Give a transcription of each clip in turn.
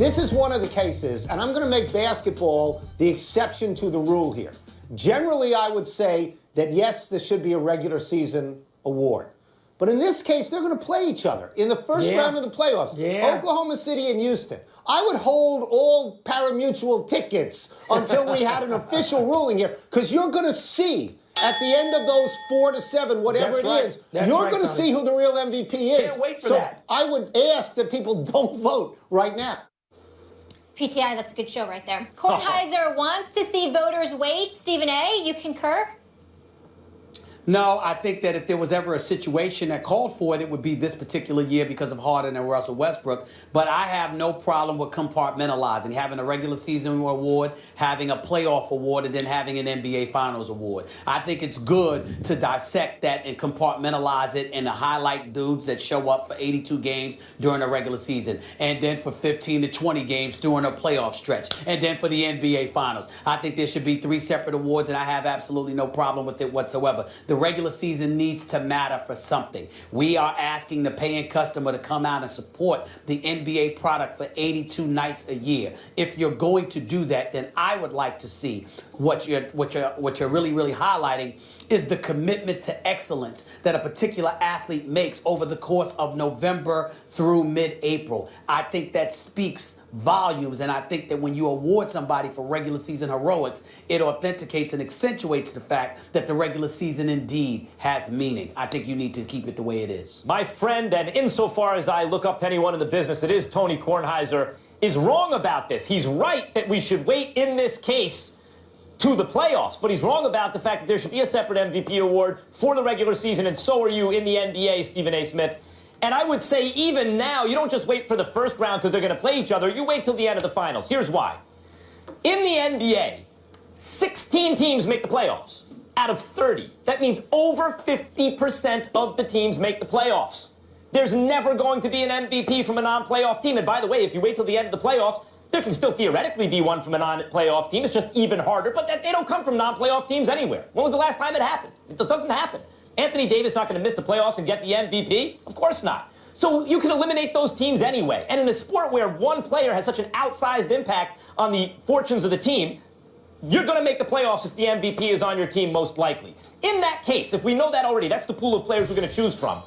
This is one of the cases, and I'm going to make basketball the exception to the rule here. Generally, I would say that, yes, there should be a regular season award. But in this case, they're going to play each other in the first round of the playoffs. Oklahoma City and Houston. I would hold all pari-mutuel tickets until we had an official ruling here, because you're going to see at the end of those 4 to 7, whatever is, you're going to see who the real MVP is. Can't wait for that. I would ask that people don't vote right now. PTI, that's a good show right there. Kornheiser wants to see voters wait. Stephen A., you concur? No, I think that if there was ever a situation that called for it, it would be this particular year because of Harden and Russell Westbrook. But I have no problem with compartmentalizing, having a regular season award, having a playoff award, and then having an NBA Finals award. I think it's good to dissect that and compartmentalize it and to highlight dudes that show up for 82 games during a regular season, and then for 15 to 20 games during a playoff stretch, and then for the NBA Finals. I think there should be 3 separate awards, and I have absolutely no problem with it whatsoever. The regular season needs to matter for something. We are asking the paying customer to come out and support the NBA product for 82 nights a year. If you're going to do that, then I would like to see what you're really, really highlighting is the commitment to excellence that a particular athlete makes over the course of November through mid-April. I think that speaks volumes, and I think that when you award somebody for regular season heroics, it authenticates and accentuates the fact that the regular season indeed has meaning. I think you need to keep it the way it is. My friend, and insofar as I look up to anyone in the business, it is Tony Kornheiser, is wrong about this. He's right that we should wait in this case to the playoffs, but he's wrong about the fact that there should be a separate MVP award for the regular season, and so are you in the NBA, Stephen A. Smith. And I would say even now, you don't just wait for the first round because they're going to play each other. You wait till the end of the finals. Here's why. In the NBA, 16 teams make the playoffs out of 30. That means over 50% of the teams make the playoffs. There's never going to be an MVP from a non-playoff team. And by the way, if you wait till the end of the playoffs, there can still theoretically be one from a non-playoff team. It's just even harder. But they don't come from non-playoff teams anywhere. When was the last time it happened? It just doesn't happen. Anthony Davis not going to miss the playoffs and get the MVP? Of course not. So you can eliminate those teams anyway. And in a sport where one player has such an outsized impact on the fortunes of the team, you're going to make the playoffs if the MVP is on your team, most likely. In that case, if we know that already, that's the pool of players we're going to choose from.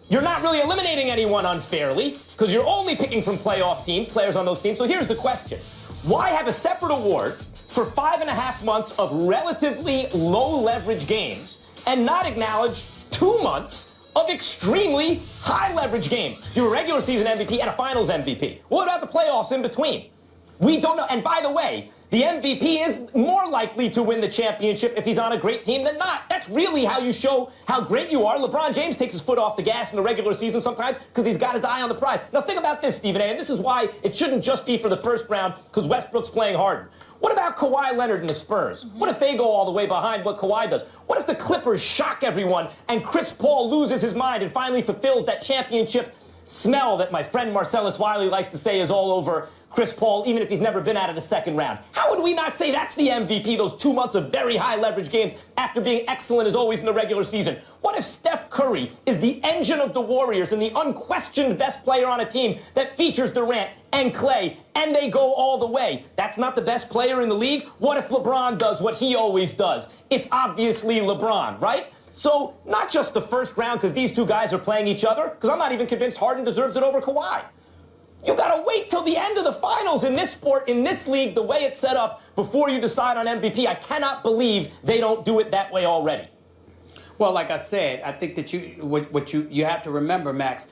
You're not really eliminating anyone unfairly because you're only picking from playoff teams, players on those teams. So here's the question. Why have a separate award for 5.5 months of relatively low-leverage games and not acknowledge 2 months of extremely high-leverage games? You're a regular season MVP and a finals MVP. What about the playoffs in between? We don't know. And by the way, the MVP is more likely to win the championship if he's on a great team than not. That's really how you show how great you are. LeBron James takes his foot off the gas in the regular season sometimes because he's got his eye on the prize. Now think about this, Stephen A., and this is why it shouldn't just be for the first round because Westbrook's playing Harden. What about Kawhi Leonard and the Spurs? What if they go all the way behind what Kawhi does? What if the Clippers shock everyone and Chris Paul loses his mind and finally fulfills that championship smell that my friend Marcellus Wiley likes to say is all over Chris Paul, even if he's never been out of the second round? How would we not say that's the MVP, those 2 months of very high leverage games after being excellent as always in the regular season? What if Steph Curry is the engine of the Warriors and the unquestioned best player on a team that features Durant and Clay, and they go all the way? That's not the best player in the league? What if LeBron does what he always does? It's obviously LeBron, right? So not just the first round because these two guys are playing each other, because I'm not even convinced Harden deserves it over Kawhi. You got to wait till the end of the finals in this sport, in this league, the way it's set up, before you decide on MVP. I cannot believe they don't do it that way already. Well, like I said, I think that you have to remember, Max,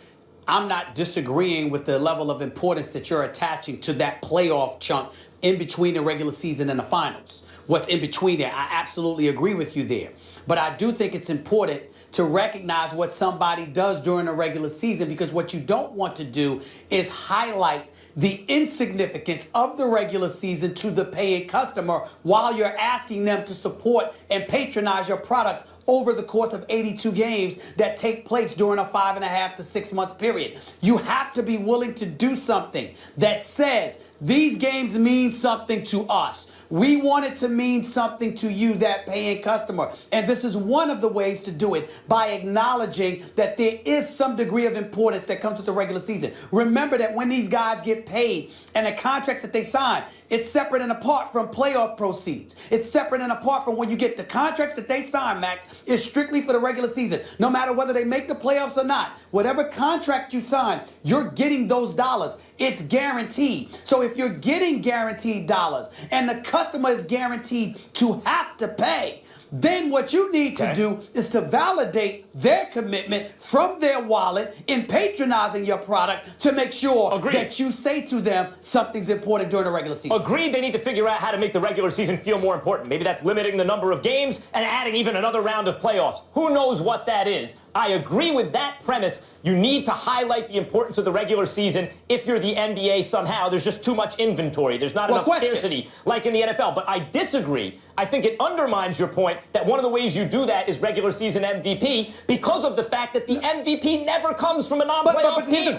I'm not disagreeing with the level of importance that you're attaching to that playoff chunk in between the regular season and the finals. What's in between there, I absolutely agree with you there. But I do think it's important to recognize what somebody does during the regular season, because what you don't want to do is highlight the insignificance of the regular season to the paying customer while you're asking them to support and patronize your product over the course of 82 games that take place during a 5.5 to 6 month period. You have to be willing to do something that says these games mean something to us. We want it to mean something to you, that paying customer. And this is one of the ways to do it, by acknowledging that there is some degree of importance that comes with the regular season. Remember that when these guys get paid and the contracts that they sign, it's separate and apart from playoff proceeds. It's separate and apart from when you get the contracts that they sign, Max, is strictly for the regular season. No matter whether they make the playoffs or not, whatever contract you sign, you're getting those dollars. It's guaranteed. So if you're getting guaranteed dollars and the customer is guaranteed to have to pay, then what you need to do is to validate their commitment from their wallet in patronizing your product to make sure that you say to them something's important during the regular season. Agreed, they need to figure out how to make the regular season feel more important. Maybe that's limiting the number of games and adding even another round of playoffs. Who knows what that is? I agree with that premise. You need to highlight the importance of the regular season if you're the NBA somehow. There's just too much inventory. There's not enough scarcity like in the NFL. But I disagree. I think it undermines your point that one of the ways you do that is regular season MVP because of the fact that the MVP never comes from a non-playoff team.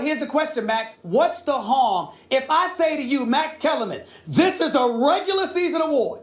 Here's the question, Max. What's the harm if I say to you, Max Kellerman, this is a regular season award?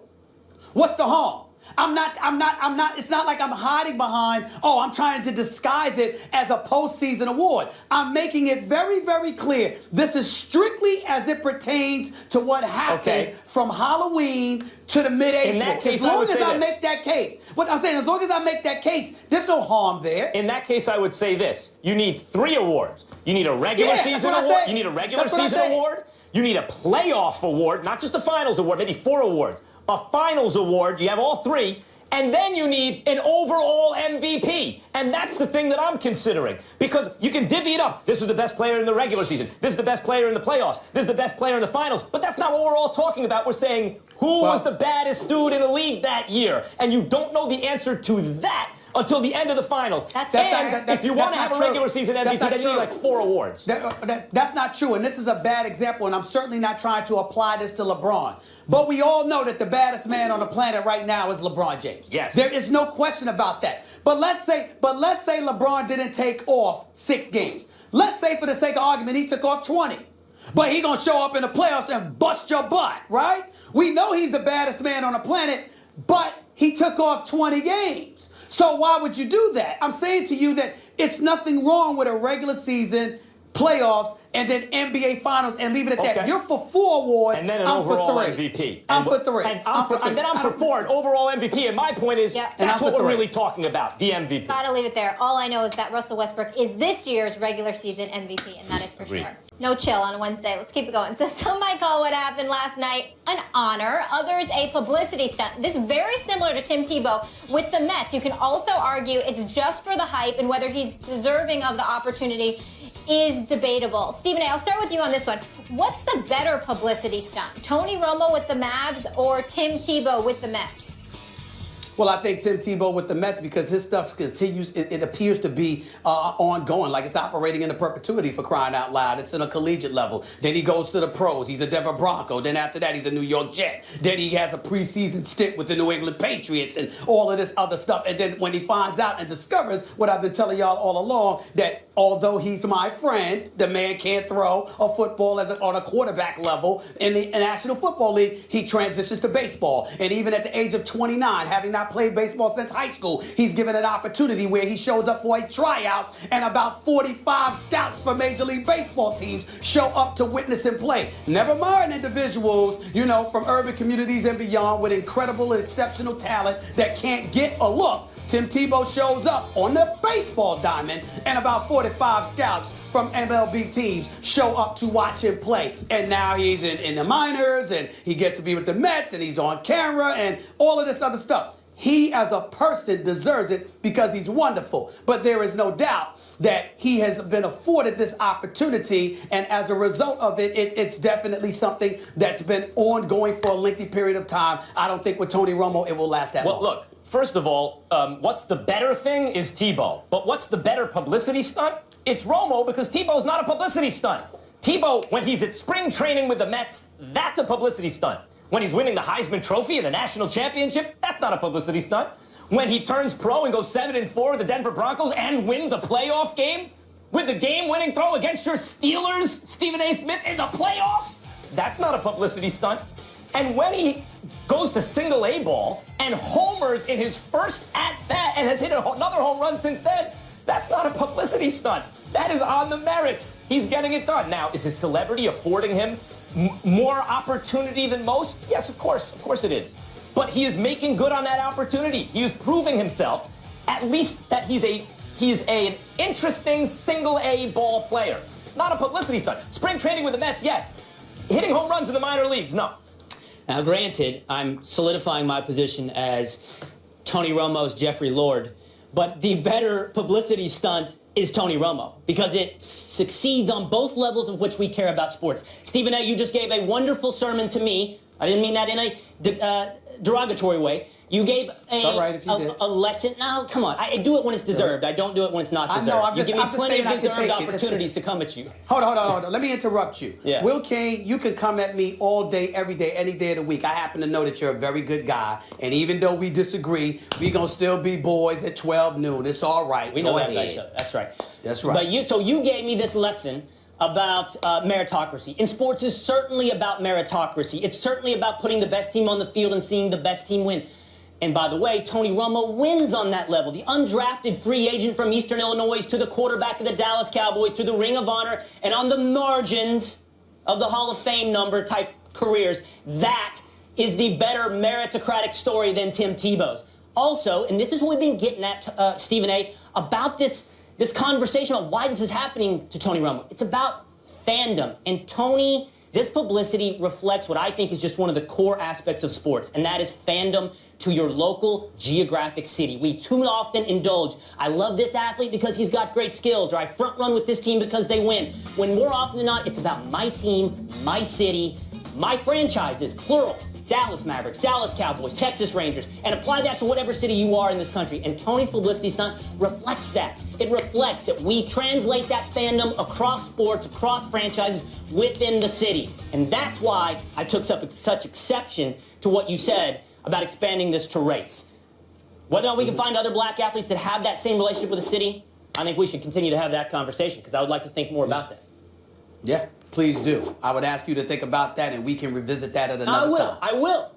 What's the harm? It's not like I'm hiding behind, I'm trying to disguise it as a postseason award. I'm making it very, very clear. This is strictly as it pertains to what happened from Halloween to the mid-April. In that case, as long as I make that case. What I'm saying, as long as I make that case, there's no harm there. In that case, I would say this. You need 3 awards. You need a regular season award. You need a regular season award. You need a playoff award, not just a finals award, maybe 4 awards. A finals award, you have all 3, and then you need an overall MVP. And that's the thing that I'm considering. Because you can divvy it up. This is the best player in the regular season. This is the best player in the playoffs. This is the best player in the finals. But that's not what we're all talking about. We're saying, who was the baddest dude in the league that year? And you don't know the answer to that until the end of the finals. If you want to have a regular season MVP, then you need like 4 awards. That's not true, and this is a bad example, and I'm certainly not trying to apply this to LeBron. But we all know that the baddest man on the planet right now is LeBron James. Yes. There is no question about that. But let's say LeBron didn't take off 6 games. Let's say, for the sake of argument, he took off 20. But he gonna show up in the playoffs and bust your butt, right? We know he's the baddest man on the planet, but he took off 20 games. So why would you do that? I'm saying to you that it's nothing wrong with a regular season, playoffs, and then NBA Finals, and leave it at that. You're for 4 awards. And then an overall MVP. I'm for 3. And then I'm for 4, an overall MVP. And my point is, that's what we're really talking about, the MVP. Gotta leave it there. All I know is that Russell Westbrook is this year's regular season MVP, and that is for sure. No chill on Wednesday. Let's keep it going. So some might call what happened last night an honor, others a publicity stunt. This is very similar to Tim Tebow with the Mets. You can also argue it's just for the hype, and whether he's deserving of the opportunity is debatable. Stephen A., I'll start with you on this one. What's the better publicity stunt? Tony Romo with the Mavs or Tim Tebow with the Mets? Well, I think Tim Tebow with the Mets, because his stuff continues, it appears to be ongoing, like it's operating in a perpetuity, for crying out loud. It's in a collegiate level. Then he goes to the pros. He's a Denver Bronco. Then after that, he's a New York Jet. Then he has a preseason stint with the New England Patriots and all of this other stuff. And then when he finds out and discovers what I've been telling y'all all along, that although he's my friend, the man can't throw a football on a quarterback level in the National Football League, he transitions to baseball. And even at the age of 29, having not played baseball since high school, he's given an opportunity where he shows up for a tryout, and about 45 scouts for Major League Baseball teams show up to witness him play. Never mind individuals, from urban communities and beyond with incredible and exceptional talent that can't get a look. Tim Tebow shows up on the baseball diamond, and about 45 scouts from MLB teams show up to watch him play. And now he's in the minors, and he gets to be with the Mets, and he's on camera, and all of this other stuff. He, as a person, deserves it because he's wonderful. But there is no doubt that he has been afforded this opportunity, and as a result of it, it's definitely something that's been ongoing for a lengthy period of time. I don't think with Tony Romo it will last that long. Well, look, first of all, what's the better thing is Tebow. But what's the better publicity stunt? It's Romo, because Tebow's not a publicity stunt. Tebow, when he's at spring training with the Mets, that's a publicity stunt. When he's winning the Heisman Trophy and the national championship, that's not a publicity stunt. when he turns pro and goes 7-4 with the Denver Broncos and wins a playoff game with the game-winning throw against your Steelers, Stephen A. Smith, in the playoffs? That's not a publicity stunt. And when he goes to single A ball and homers in his first at-bat and has hit another home run since then, that's not a publicity stunt. That is on the merits. He's getting it done. Now, is his celebrity affording him more opportunity than most? Yes, of course. Of course it is. But he is making good on that opportunity. He is proving himself, at least that he's an interesting single A ball player. Not a publicity stunt. Spring training with the Mets, yes. Hitting home runs in the minor leagues, no. Now, granted, I'm solidifying my position as Tony Romo's Jeffrey Lord, but the better publicity stunt is Tony Romo because it succeeds on both levels of which we care about sports. Stephen A., you just gave a wonderful sermon to me. I didn't mean that in a derogatory way. You gave a lesson. No, come on. I do it when it's deserved. I don't do it when it's not deserved. I know, you give me I'm just plenty saying of I can deserved take it. opportunities to come at you. Hold on. Let me interrupt you. Yeah. Will Kane, you can come at me all day, every day, any day of the week. I happen to know that you're a very good guy. And even though we disagree, we going to still be boys at 12 noon. It's all right. We know that about each other. That's right. That's right. But you gave me this lesson about meritocracy. And sports is certainly about meritocracy. It's certainly about putting the best team on the field and seeing the best team win. And by the way, Tony Romo wins on that level. The undrafted free agent from Eastern Illinois to the quarterback of the Dallas Cowboys to the Ring of Honor and on the margins of the Hall of Fame number type careers. That is the better meritocratic story than Tim Tebow's. Also, and this is what we've been getting at, Stephen A., about this conversation about why this is happening to Tony Romo. It's about fandom. And Tony, this publicity reflects what I think is just one of the core aspects of sports, and that is fandom to your local geographic city. We too often indulge, I love this athlete because he's got great skills, or I front run with this team because they win. When more often than not, it's about my team, my city, my franchises, plural. Dallas Mavericks, Dallas Cowboys, Texas Rangers, and apply that to whatever city you are in this country. And Tony's publicity stunt reflects that. It reflects that we translate that fandom across sports, across franchises within the city. And that's why I took such exception to what you said about expanding this to race. Whether or not we can find other black athletes that have that same relationship with the city, I think we should continue to have that conversation because I would like to think more about that. Yeah, please do. I would ask you to think about that, and we can revisit that at another time. I will.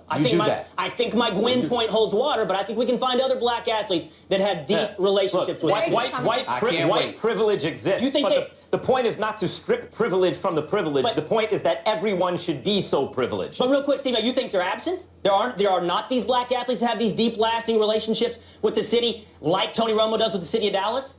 I think my Gwynn point holds water, but I think we can find other black athletes that have deep relationships with us. White privilege exists. You think but the point is not to strip privilege from the privilege. The point is that everyone should be so privileged. But real quick, Steve, you think they're absent? There are not these black athletes that have these deep, lasting relationships with the city, like Tony Romo does with the city of Dallas?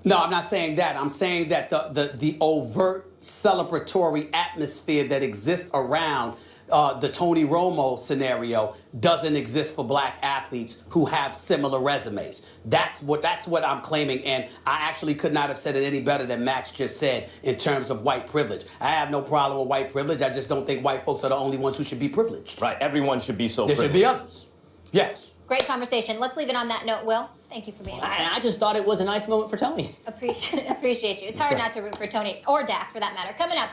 No, I'm not saying that. I'm saying that the overt celebratory atmosphere that exists around the Tony Romo scenario doesn't exist for black athletes who have similar resumes. That's what I'm claiming, and I actually could not have said it any better than Max just said in terms of white privilege. I have no problem with white privilege. I just don't think white folks are the only ones who should be privileged. Right, everyone should be so privileged. There should be others. Yes. Great conversation. Let's leave it on that note, Will. Thank you for being here. I just thought it was a nice moment for Tony. Appreciate you. It's hard not to root for Tony or Dak, for that matter. Coming up,